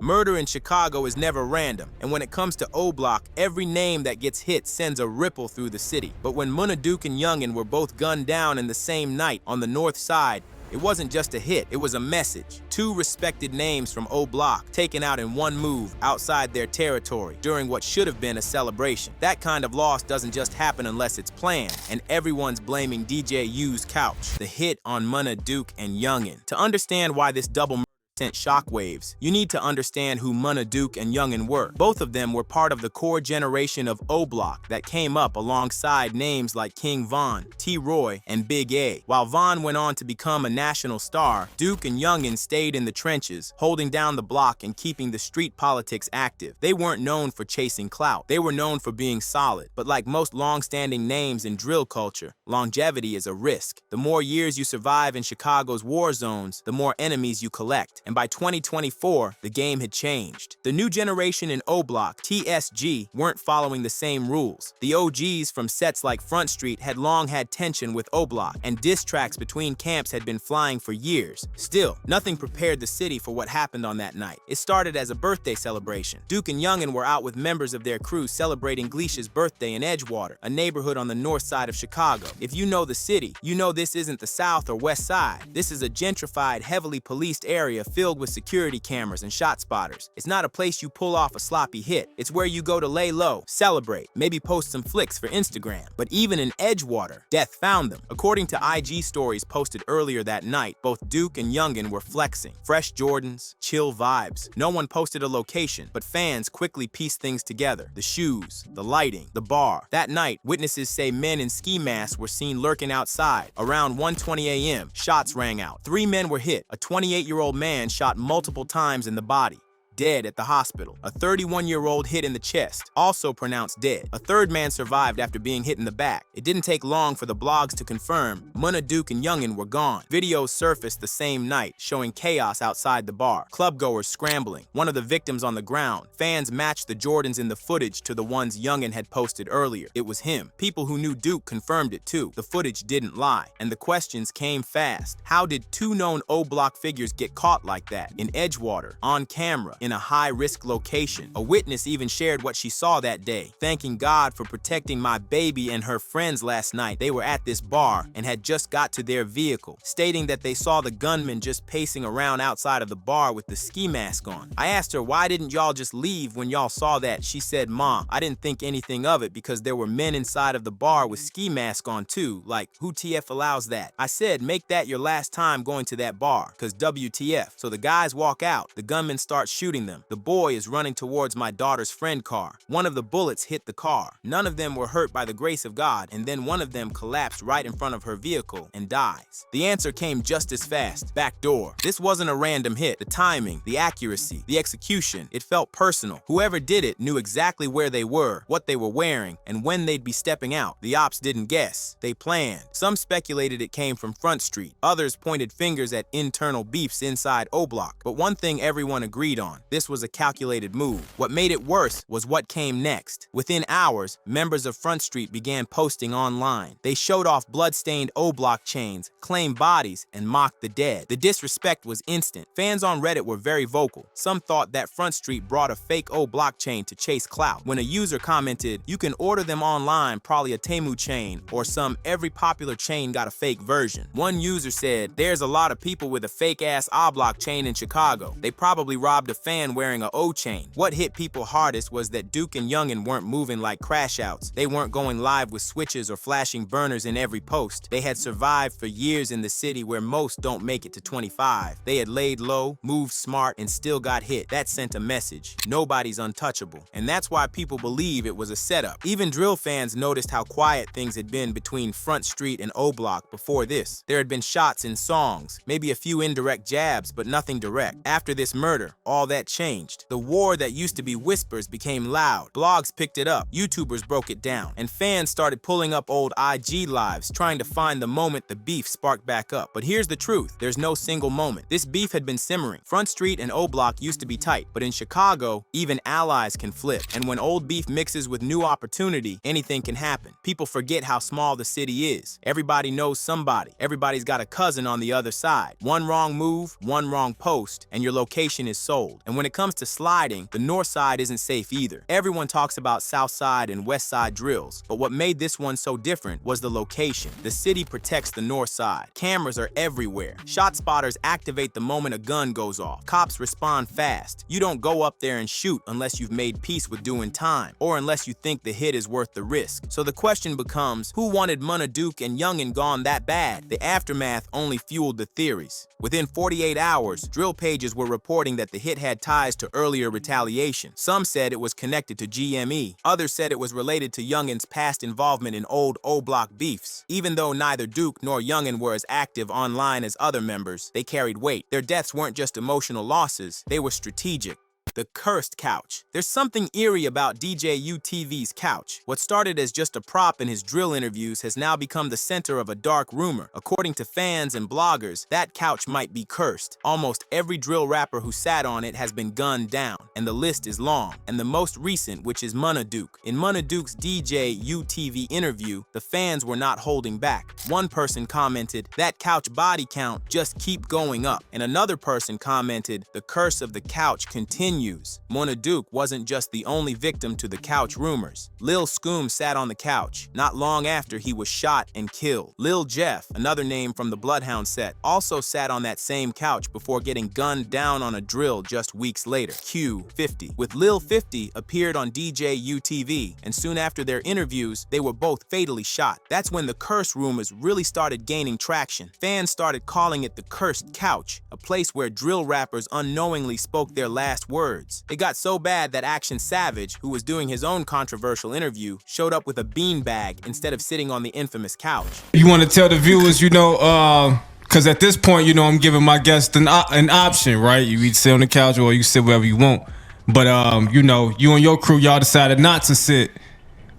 Murder in Chicago is never random, and when it comes to O Block, every name that gets hit sends a ripple through the city. But when Munna, Duke, and Youngin were both gunned down in the same night on the north side, it wasn't just a hit, it was a message. Two respected names from O Block taken out in one move outside their territory during what should have been a celebration. That kind of loss doesn't just happen unless it's planned, and everyone's blaming DJ U's couch, the hit on Munna, Duke, and Youngin. To understand why this double sent shockwaves, you need to understand who Munna, Duke, and Youngin were. Both of them were part of the core generation of O Block that came up alongside names like King Von, T-Roy, and Big A. While Von went on to become a national star, Duke and Youngin stayed in the trenches, holding down the block and keeping the street politics active. They weren't known for chasing clout. They were known for being solid. But like most long-standing names in drill culture, longevity is a risk. The more years you survive in Chicago's war zones, the more enemies you collect. And by 2024, the game had changed. The new generation in O Block, TSG, weren't following the same rules. The OGs from sets like Front Street had long had tension with O Block, and diss tracks between camps had been flying for years. Still, nothing prepared the city for what happened on that night. It started as a birthday celebration. Duke and Youngin were out with members of their crew celebrating Glicia's birthday in Edgewater, a neighborhood on the north side of Chicago. If you know the city, you know this isn't the south or west side. This is a gentrified, heavily policed area filled with security cameras and shot spotters. It's not a place you pull off a sloppy hit. It's where you go to lay low, celebrate, maybe post some flicks for Instagram. But even in Edgewater, death found them. According to IG stories posted earlier that night, both Duke and Youngin were flexing. Fresh Jordans, chill vibes. No one posted a location, but fans quickly pieced things together. The shoes, the lighting, the bar. That night, witnesses say men in ski masks were seen lurking outside. Around 1:20 a.m., shots rang out. 3 men were hit. A 28-year-old man shot multiple times in the body, dead at the hospital. A 31-year-old hit in the chest, also pronounced dead. A third man survived after being hit in the back. It didn't take long for the blogs to confirm Munna, Duke, and Youngin were gone. Videos surfaced the same night, showing chaos outside the bar. Clubgoers scrambling, one of the victims on the ground. Fans matched the Jordans in the footage to the ones Youngin had posted earlier. It was him. People who knew Duke confirmed it too. The footage didn't lie, and the questions came fast. How did two known O Block figures get caught like that? In Edgewater, on camera, in a high-risk location. A witness even shared what she saw that day, thanking God for protecting my baby and her friends last night. They were at this bar and had just got to their vehicle, stating that they saw the gunman just pacing around outside of the bar with the ski mask on. I asked her, why didn't y'all just leave when y'all saw that? She said, Mom, I didn't think anything of it because there were men inside of the bar with ski masks on too. Like, who TF allows that? I said, make that your last time going to that bar, cause WTF. So the guys walk out. The gunman starts shooting them. The boy is running towards my daughter's friend car. One of the bullets hit the car. None of them were hurt by the grace of God, and then one of them collapsed right in front of her vehicle and dies. The answer came just as fast. Back door. This wasn't a random hit. The timing, the accuracy, the execution, it felt personal. Whoever did it knew exactly where they were, what they were wearing, and when they'd be stepping out. The ops didn't guess. They planned. Some speculated it came from Front Street. Others pointed fingers at internal beefs inside O Block. But one thing everyone agreed on. This was a calculated move. What made it worse was what came next. Within hours, members of Front Street began posting online. They showed off blood-stained O Block chains, claimed bodies, and mocked the dead. The disrespect was instant. Fans on Reddit were very vocal. Some thought that Front Street brought a fake O Block chain to chase clout. When a user commented, you can order them online, probably a Temu chain, or some every popular chain got a fake version. One user said, there's a lot of people with a fake-ass O Block chain in Chicago. They probably robbed a fan wearing a O chain. What hit people hardest was that Duke and Youngin weren't moving like crash outs. They weren't going live with switches or flashing burners in every post. They had survived for years in the city where most don't make it to 25. They had laid low, moved smart, and still got hit. That sent a message. Nobody's untouchable. And that's why people believe it was a setup. Even drill fans noticed how quiet things had been between Front Street and O Block before this. There had been shots in songs, maybe a few indirect jabs, but nothing direct. After this murder, all that changed. The war that used to be whispers became loud. Blogs picked it up, YouTubers broke it down, and fans started pulling up old IG lives, trying to find the moment the beef sparked back up. But here's the truth, there's no single moment. This beef had been simmering. Front Street and O Block used to be tight, but in Chicago, even allies can flip. And when old beef mixes with new opportunity, anything can happen. People forget how small the city is. Everybody knows somebody. Everybody's got a cousin on the other side. One wrong move, one wrong post, and your location is sold. And when it comes to sliding, the north side isn't safe either. Everyone talks about south side and west side drills, but what made this one so different was the location. The city protects the north side. Cameras are everywhere. Shot spotters activate the moment a gun goes off. Cops respond fast. You don't go up there and shoot unless you've made peace with doing time, or unless you think the hit is worth the risk. So the question becomes, who wanted Munna Duke and Youngin gone that bad? The aftermath only fueled the theories. Within 48 hours, drill pages were reporting that the hit had ties to earlier retaliation. Some said it was connected to GME. Others said it was related to Youngin's past involvement in old O-Block beefs. Even though neither Duke nor Youngin were as active online as other members, they carried weight. Their deaths weren't just emotional losses, they were strategic. The cursed couch. There's something eerie about DJ UTV's couch. What started as just a prop in his drill interviews has now become the center of a dark rumor. According to fans and bloggers, that couch might be cursed. Almost every drill rapper who sat on it has been gunned down, and the list is long. And the most recent, which is Munna Duke. In Munna Duke's DJ UTV interview, the fans were not holding back. One person commented, "That couch body count just keep going up." And another person commented, "The curse of the couch continues." Munna Duke wasn't just the only victim to the couch rumors. Lil Scoom sat on the couch. Not long after, he was shot and killed. Lil Jeff, another name from the Bloodhound set, also sat on that same couch before getting gunned down on a drill just weeks later. Q50 with Lil 50 appeared on DJ UTV, and soon after their interviews, they were both fatally shot. That's when the curse rumors really started gaining traction. Fans started calling it the cursed couch, a place where drill rappers unknowingly spoke their last words. It got so bad that Action Savage, who was doing his own controversial interview, showed up with a beanbag instead of sitting on the infamous couch. You want to tell the viewers, because at this point, I'm giving my guests an option, right? You either sit on the couch or you sit wherever you want. But, you and your crew, y'all decided not to sit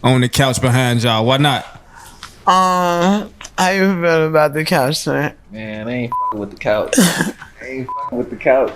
on the couch behind y'all. Why not? How you feel about the couch, sir? Man, I ain't fucking with the couch. With the couch.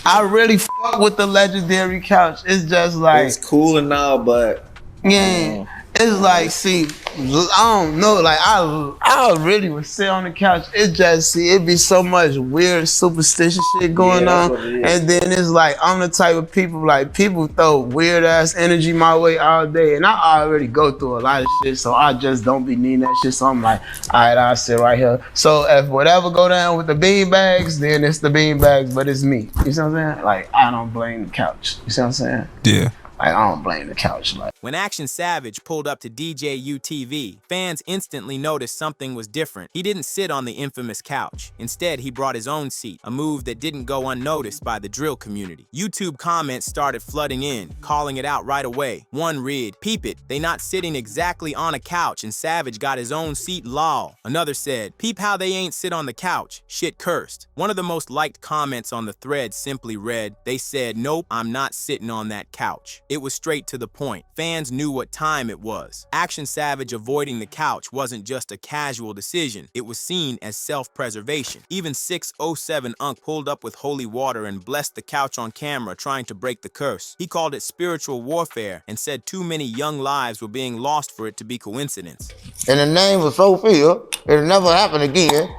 I really fuck with the legendary couch. It's just like, it's cool and all, but yeah, it's like, see, I don't know, like I really would sit on the couch. It just, see, it be so much weird superstitious shit going on, and then it's like I'm the type of people, like, people throw weird ass energy my way all day, and I already go through a lot of shit, so I just don't be needing that shit. So I'm like, all right, I'll sit right here. So if whatever go down with the bean bags, then it's the bean bags, but it's me. You see what I'm saying? Like, I don't blame the couch. You see what I'm saying? Yeah. Like, I don't blame the couch. Like, when Action Savage pulled up to DJ UTV, fans instantly noticed something was different. He didn't sit on the infamous couch. Instead, he brought his own seat, a move that didn't go unnoticed by the drill community. YouTube comments started flooding in, calling it out right away. One read, "Peep it, they not sitting exactly on a couch and Savage got his own seat, lol." Another said, "Peep how they ain't sit on the couch, shit cursed." One of the most liked comments on the thread simply read, "They said, nope, I'm not sitting on that couch." It was straight to the point. Fans knew what time it was. Action Savage avoiding the couch wasn't just a casual decision. It was seen as self-preservation. Even 607 Unk pulled up with holy water and blessed the couch on camera, trying to break the curse. He called it spiritual warfare and said too many young lives were being lost for it to be coincidence. In the name of Sophia, it'll never happen again.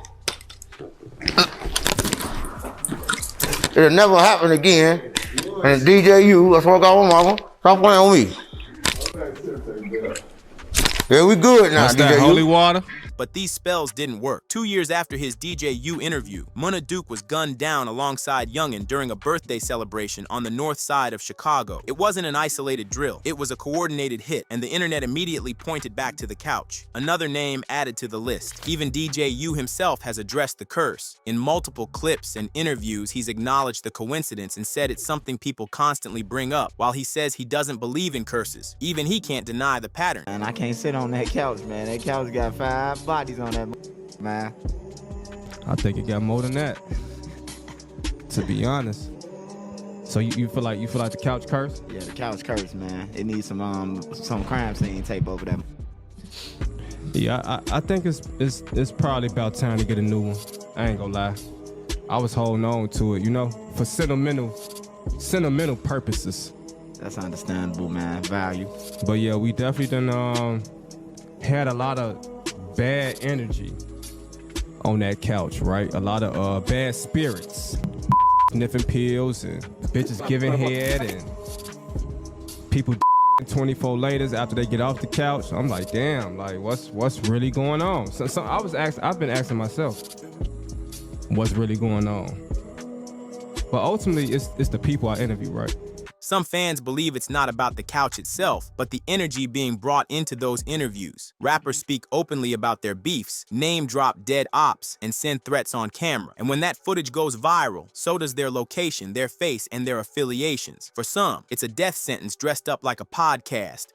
It'll never happen again. And DJU, that's what I got on, mama. Stop playing with me. Yeah, we good now, What's that, DJU? holy water? But these spells didn't work. 2 years after his DJU interview, Munna Duke was gunned down alongside Youngin during a birthday celebration on the north side of Chicago. It wasn't an isolated drill. It was a coordinated hit, and the internet immediately pointed back to the couch. Another name added to the list. Even DJU himself has addressed the curse. In multiple clips and interviews, he's acknowledged the coincidence and said it's something people constantly bring up. While he says he doesn't believe in curses, even he can't deny the pattern. And I can't sit on that couch, man. That couch got 5 bodies on that, man. I think it got more than that, to be honest. So you feel like the couch cursed? Yeah, the couch cursed, man. It needs some crime scene tape over there. Yeah, I think it's probably about time to get a new one. I ain't gonna lie. I was holding on to it, for sentimental purposes. That's understandable, man. Value. But yeah, we definitely done had a lot of bad energy on that couch, right? A lot of bad spirits. sniffing pills and bitches giving head and people 24 laters after they get off the couch. I'm like, damn, like what's really going on? So I've been asking myself, what's really going on? But ultimately, it's the people I interview, right? Some fans believe it's not about the couch itself, but the energy being brought into those interviews. Rappers speak openly about their beefs, name drop dead ops, and send threats on camera. And when that footage goes viral, so does their location, their face, and their affiliations. For some, it's a death sentence dressed up like a podcast.